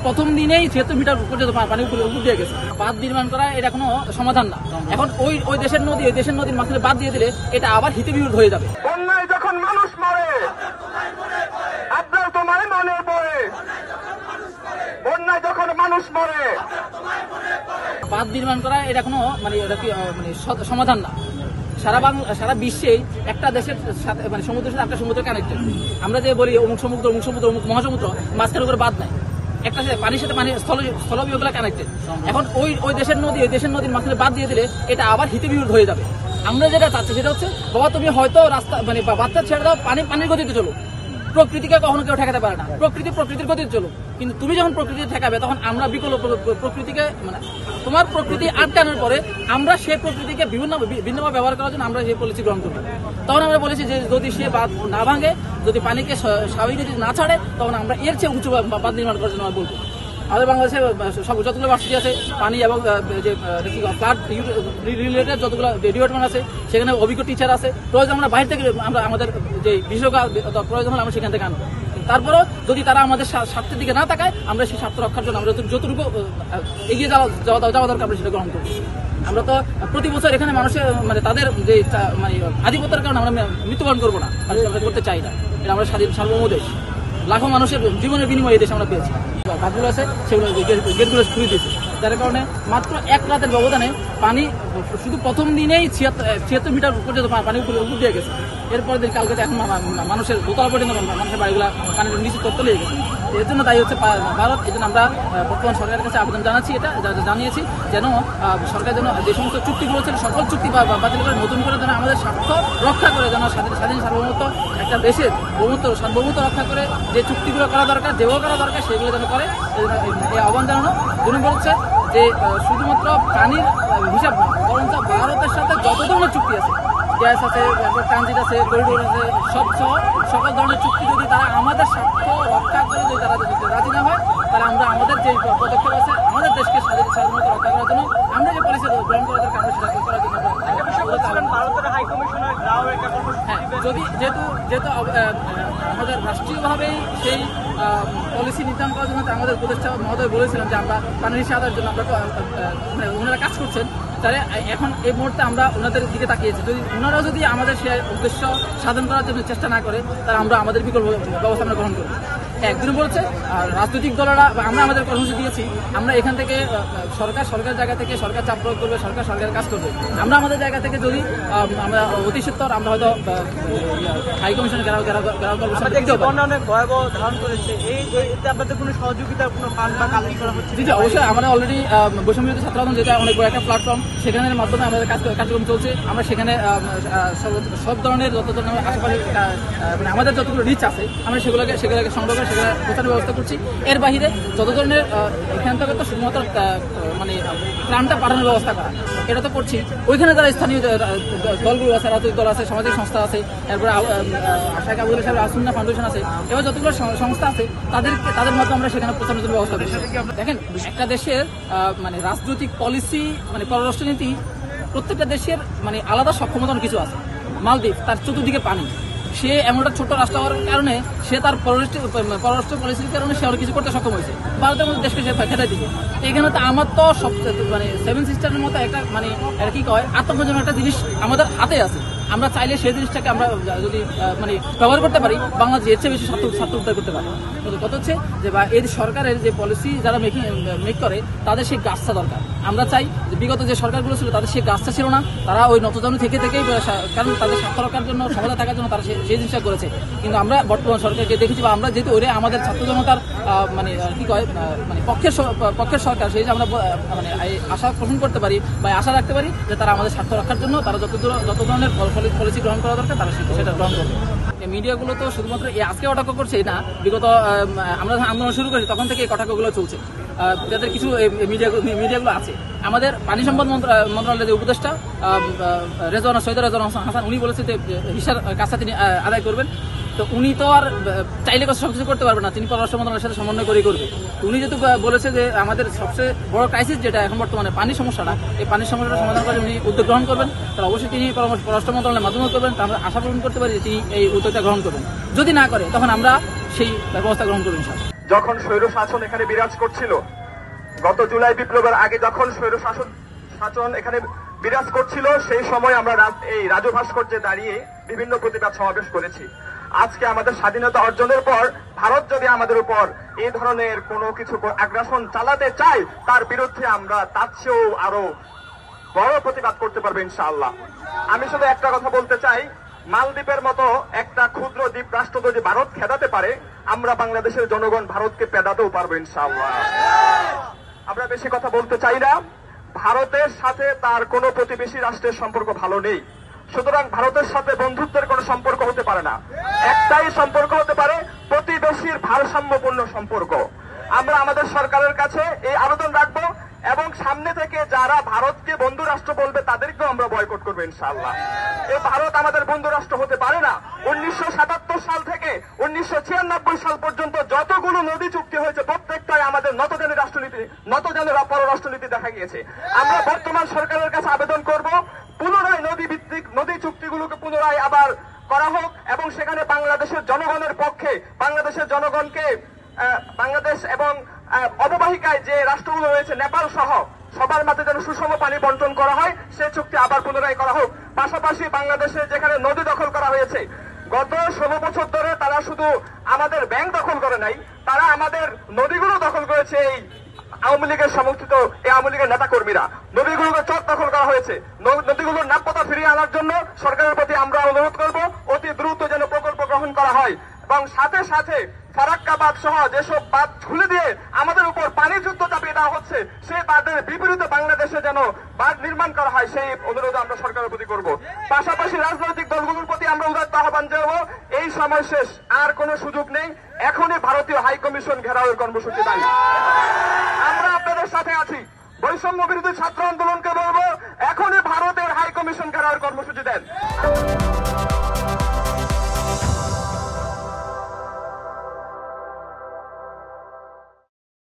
প্রথম দিনেই ৭৬ মিটার পর্যন্ত পানি উপর দিয়ে গেছে। বাঁধ নির্মাণ করা এটা কোনো সমাধান না। এখন ওই দেশের নদীর মাঝখানে বাঁধ দিয়ে দিলে এটা আবার হিতে-বিপরীত হয়ে যাবে। বন্যায় যখন মানুষ মরে আপনার তোমার মনে পড়ে, বন্যায় যখন মানুষ মরে। বাঁধ নির্মাণ করা এটা কোনো সমাধান না। সারা বিশ্বে একটা দেশের সাথে সমুদ্রের সাথে একটা সমুদ্র কানেক্টেড। আমরা যে বলি অমুক সমুদ্র অমুক মহাসমুদ্র, মাঝখানের উপরে বাদ নাই, একটা পানির সাথে স্থলবিহগুলো কানেক্টেড। এখন ওই দেশের নদীর মাঝখানে বাদ দিয়ে দিলে এটা আবার হিতে-বিপরীত হয়ে যাবে। আমরা যেটা চাচ্ছি সেটা হচ্ছে, বাবা তুমি হয়তো রাস্তা বাচ্চা ছেড়ে দাও, পানির গতিতে চলো। প্রকৃতিকে কখনো কেউ ঠেকাতে পারে না, প্রকৃতির গতিতে চলো। কিন্তু তুমি যখন প্রকৃতি ঠেকাবে তখন আমরা বিকল্প প্রকৃতিকে তোমার প্রকৃতি আটকানোর পরে আমরা সেই প্রকৃতিকে ভিন্নভাবে ব্যবহার করার জন্য আমরা সেই পলিসি গ্রহণ করবো। তখন আমরা বলেছি যে যদি সে বাঁধ না ভাঙে, যদি পানিকে স্বাভাবিক যদি না ছাড়ে, তখন আমরা এর চেয়ে উঁচু বাঁধ নির্মাণ করার জন্য আমরা বলবো। আমাদের বাংলাদেশে যতগুলো ভার্সিটি আছে পানি এবং যে ফ্লাড রিলেটেড যতগুলো ডিপার্টমেন্ট আছে, সেখানে অভিজ্ঞ টিচার আছে। প্রয়োজন আমরা বাইরে থেকে আমরা আমাদের যে বিশেষজ্ঞ প্রয়োজন হলে আমরা সেখান থেকে আনবো। তারপরেও যদি তারা আমাদের স্বার্থের দিকে না তাকায়, আমরা সেই স্বার্থ রক্ষার জন্য আমরা যতটুকু এগিয়ে যাওয়া দরকার আমরা সেটা গ্রহণ করবো। আমরা তো প্রতি বছর এখানে মানুষের তাদের যে আধিপত্যের কারণে আমরা মৃত্যুবরণ করবো না, আমরা করতে চাই না। এটা আমরা সার্বভৌম দেশ, লাখো মানুষের জীবনের বিনিময়ে এই দেশ আমরা পেয়েছি। বাঁধগুলো আছে সেগুলো গেটগুলো খুলে দিয়েছে, যার কারণে মাত্র এক রাতের ব্যবধানে পানি শুধু প্রথম দিনেই ৭৬ মিটার পর্যন্ত পানি উপর দিয়ে গেছে। এরপরে কালকে এখন মানুষের দোতলা পর্যন্ত মানুষের বাড়িগুলো পানির নিচে তলে গেছে। এর জন্য দায়ী হচ্ছে ভারত। এই জন্য আমরা বর্তমান সরকারের কাছে আবেদন জানিয়েছি যেন সরকার যেন যে সমস্ত চুক্তিগুলো ছিল সকল চুক্তি বাতিল করে নতুন করে যেন আমাদের স্বার্থ রক্ষা করে, যেন স্বাধীন সার্বভৌমত্ব একটা দেশের সার্বভৌমত্ব রক্ষা করে যে চুক্তিগুলো করা দরকার, যেভাবে করা দরকার সেগুলো যেন করে। এই আহ্বান জানানো। ২ নম্বর হচ্ছে যে শুধুমাত্র পানির হিসাব না, বরঞ্চ ভারতের সাথে যত ধরনের চুক্তি আছে, গ্যাস আছে, ট্রানজিট আছে, করিডোর আছে, সকল ধরনের চুক্তি যদি তারা আমাদের স্বার্থ রক্ষা করে যদি তারা রাজি না হয়, তাহলে আমরা আমাদের যে পদক্ষেপ আছে আমাদের দেশকে স্বাধীনতা রক্ষা করার জন্য আমরা যে পলিসি গ্রহণ করা দরকার আমরা সেটা করার জন্য হ্যাঁ, যদি যেহেতু আমাদের রাষ্ট্রীয়ভাবেই সেই পলিসি নির্ধারণ করার জন্য আমাদের উপদেষ্টা মহোদয় বলেছিলেন যে আমরা পানির সাহায্যের জন্য আমরা ওনারা কাজ করছেন। তাহলে এখন এই মুহূর্তে আমরা ওনাদের দিকে তাকিয়েছি, যদি ওনারাও যদি আমাদের সে উদ্দেশ্য সাধন করার জন্য চেষ্টা না করে, তাহলে আমরা আমাদের বিকল্প ব্যবস্থা আমরা গ্রহণ করব। ১ নম্বর হচ্ছে রাজনৈতিক দলেরা আমরা আমাদের কর্মসূচি দিয়েছি, আমরা এখান থেকে সরকার জায়গা থেকে সরকার চাপ প্রয়োগ করবে, সরকারের কাজ করবে। আমরা আমাদের জায়গা থেকে যদি আমরা অতি সত্বর আমরা হয়তো হাই কমিশন অনেক ভয়াবহ ধারণ করেছে, এতে আপনাদের কোনো সহযোগিতা কোনো ফান্ড বা কাজ করা হচ্ছে? জি অবশ্যই। আমরা অলরেডি বৈষম্যবিরোধী ছাত্র আন্দোলন, যেটা অনেক বড় একটা প্ল্যাটফর্ম, সেখানের মাধ্যমে আমাদের কার্যক্রম চলছে। আমরা সেখানে সব ধরনের যত ধরনের আশেপাশে আমাদের যতগুলো রিচ আছে আমরা সেগুলোকে সংগ্রহ করে সেগুলো প্রচারের ব্যবস্থা করছি। এর বাহিরে যত ধরনের এখান থেকে তো শুধুমাত্র ত্রাণটা পাঠানোর ব্যবস্থা করা, এটা তো করছি। ওইখানে যারা স্থানীয় দলগুলো আছে, রাজনৈতিক দল আছে, সামাজিক সংস্থা আছে, এরপরে শেখ আবুল সাহেব আসুন্না ফাউন্ডেশন আছে, এবার যতগুলো সংস্থা আছে তাদের মধ্যে আমরা সেখানে প্রচারের জন্য ব্যবস্থা করছি। দেখেন, একটা দেশের রাজনৈতিক পলিসি পররাষ্ট্রনীতি প্রত্যেকটা দেশের আলাদা সক্ষমতার কিছু আছে। মালদ্বীপ, তার চতুর্দিকে পানি, সে এমন একটা ছোট্ট রাষ্ট্র হওয়ার কারণে সে তার পররাষ্ট্র পলিসির কারণে সে আর কিছু করতে সক্ষম হয়েছে। ভারতের মধ্যে দেশকে সে খেতে দিবে। এখানে তো আমার তো সবচেয়ে 7 সিস্টারের মতো একটা কি কয় আত্মপ্রয়োজনীয় একটা জিনিস আমাদের হাতে আছে। আমরা চাইলে সেই জিনিসটাকে আমরা যদি ব্যবহার করতে পারি, বাংলাদেশ এর চেয়ে বেশি স্বার্থ উদ্ধার করতে পারি। কথা হচ্ছে যে এই সরকারের যে পলিসি যারা মেক করে তাদের সেই গাছটা দরকার। আমরা চাই যে বিগত যে সরকারগুলো ছিল তাদের সেই গাছটা ছিল না, তারা ওই নতজানু থেকেই কারণ তাদের স্বার্থ রক্ষার জন্য সমাজে থাকার জন্য তারা সেই জিনিসটা করেছে। কিন্তু আমরা বর্তমান সরকারকে দেখেছি বা আমরা যেহেতু ওই আমাদের ছাত্র জনতার কি কয় পক্ষের সরকার, সেই যে আমরা আশা পোষণ করতে পারি বা আশা রাখতে পারি যে তারা আমাদের স্বার্থ রক্ষার জন্য তারা যত ধরনের পলিসি গ্রহণ করা দরকার তারা সেটা গ্রহণ করবে। মিডিয়াগুলো তো শুধুমাত্র আজকে কটাক্ষ করছে না, বিগত আমরা যখন আন্দোলন শুরু করেছি তখন থেকে এই কটাক্ষগুলো চলছে। যাদের কিছু মিডিয়াগুলো আছে, আমাদের পানি সম্পদ মন্ত্রণালয়ের যে উপদেষ্টা সৈয়দ রেজওয়ান হাসান, উনি বলেছে যে হিসার কাজটা তিনি আদায় করবেন। তো উনি তো আর চাইলে সবকিছু করতে পারবেন না, তিনি পররাষ্ট্র মন্ত্রণালয়ের সাথে সমন্বয় করবে। উনি যেহেতু বলেছে যে আমাদের সবচেয়ে বড় ক্রাইসিস যেটা এখন বর্তমানে পানি সমস্যাটা, এই পানির সমস্যাটা সমাধান করে উনি উদ্যোগ গ্রহণ করবেন, তাহলে অবশ্যই তিনি পররাষ্ট্র মন্ত্রণালয়ের মাধ্যমে করবেন। আমরা আশা পোষণ করতে পারি যে তিনি এই উদ্যোগটা গ্রহণ করবেন। যদি না করে তখন আমরা সেই ব্যবস্থা গ্রহণ করবেন। যখন স্বৈর শাসন এখানে বিরাজ করছিল, গত জুলাই বিপ্লবের আগে যখন স্বৈর শাসন এখানে বিরাজ করছিল, সেই সময় আমরা এই রাজু ভাস্কর্যে দাঁড়িয়ে বিভিন্ন প্রতিবাদ সমাবেশ করেছি। আজকে আমাদের স্বাধীনতা অর্জনের পর ভারত যদি আমাদের উপর এই ধরনের কোনো কিছু আগ্রাসন চালাতে চায়, তার বিরুদ্ধে আমরা তার চেয়েও আরো বড় প্রতিবাদ করতে পারবো ইনশাআল্লাহ। আমি শুধু একটা কথা বলতে চাই, মালদ্বীপের মতো একটা ক্ষুদ্র দ্বীপ রাষ্ট্র যদি ভারত খেদাতে পারে, আমরা বাংলাদেশের জনগণ ভারতকে পেদাতেও পারবো ইনশাআল্লাহ। আমরা বেশি কথা বলতে চাই না। ভারতের সাথে তার কোনো প্রতিবেশী রাষ্ট্রের সম্পর্ক ভালো নেই, সুতরাং ভারতের সাথে বন্ধুত্বের কোনো সম্পর্ক হতে পারে না। একটাই সম্পর্ক হতে পারে, প্রতিবেশীর ভারসাম্যপূর্ণ সম্পর্ক। আমরা আমাদের সরকারের কাছে এই আবেদন রাখবো এবং সামনে থেকে যারা ভারতকে বন্ধু রাষ্ট্র বলবে তাদেরকেও আমরা বয়কট করবো ইনশাআল্লাহ। এই ভারত আমাদের বন্ধু রাষ্ট্র হতে পারে না। 1977 সাল থেকে 1996 সাল পর্যন্ত যতগুলো নদী চুক্তি হয়েছে প্রত্যেকটাই আমাদের নতজানের রাষ্ট্রনীতি, নতজানের পররাষ্ট্রনীতি দেখা গিয়েছে। আমরা বর্তমান সরকারের কাছে আবেদন করব, পুনরায় নদী ভিত্তিক নদী চুক্তিগুলোকে পুনরায় আবার করা হোক এবং সেখানে বাংলাদেশের জনগণের পক্ষে, বাংলাদেশের জনগণকে বাংলাদেশ এবং অববাহিকায় যে রাষ্ট্রগুলো রয়েছে নেপাল সহ সবার মাঝে যেন সুষম পানি বন্টন করা হয়, সেই চুক্তি আবার পুনরায় করা হোক। পাশাপাশি বাংলাদেশে যেখানে নদী দখল করা হয়েছে, গত 16 বছর ধরে তারা শুধু আমাদের ব্যাংক দখল করে নাই, তারা আমাদের নদীগুলো দখল করেছে। এই আওয়ামী লীগের সমর্থিত এই আওয়ামী লীগের নেতা কর্মীরা নদীগুলোকে চর দখল করা হয়েছে। নদীগুলোর নাপ্যতা ফিরিয়ে আনার জন্য সরকারের প্রতি আমরা অনুরোধ করব, অতি দ্রুত যেন প্রকল্প গ্রহণ করা হয় এবং সাথে সাথে ফারাক্কা বাঁধ সহ যেসব বাঁধ খুলে দিয়ে আমাদের উপর পানি যুদ্ধ চাপিয়ে দেওয়া হচ্ছে, সেই বাঁধের বিপরীতে বাংলাদেশে যেন বাঁধ নির্মাণ করা হয়, সেই অনুরোধ আমরা সরকারের প্রতি করব। পাশাপাশি রাজনৈতিক দলগুলোর প্রতি আমরা উদাত্ত আহ্বান জানাবো, এই সময় শেষ, আর কোনো সুযোগ নেই। এখনই ভারতীয় হাই কমিশন ঘেরাওয়ের কর্মসূচি দায়ী। আমরা আপনাদের সাথে আছি। বৈষম্য বিরোধী ছাত্র আন্দোলনকে বলবো, এখনই ভারতের হাই কমিশন ঘেরাওয়ের কর্মসূচি দেন।